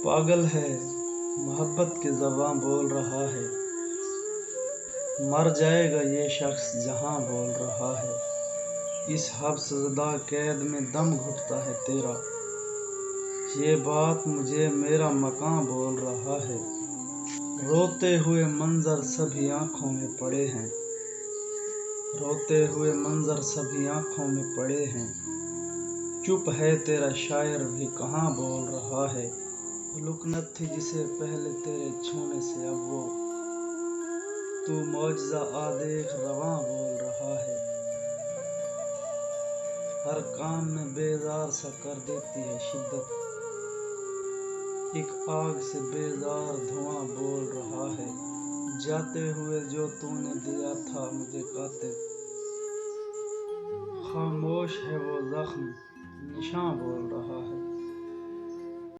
पागल है मोहब्बत की ज़बां बोल रहा है, मर जाएगा ये शख्स जहां बोल रहा है। इस हब्सज़दा कैद में दम घुटता है तेरा, ये बात मुझे मेरा मकां बोल रहा है। रोते हुए मंजर सभी आँखों में पड़े हैं, रोते हुए मंजर सभी आँखों में पड़े हैं। चुप है तेरा शायर भी कहाँ बोल रहा है। लुकनत थी जिसे पहले तेरे छूने से अब वो तू मौजज़ा आ देख रवां बोल रहा है। हर काम में बेजार सा कर देती है शिद्दत, एक आग से बेजार धुआं बोल रहा है। जाते हुए जो तूने दिया था मुझे कातिल, खामोश है वो जख्म निशां बोल रहा है।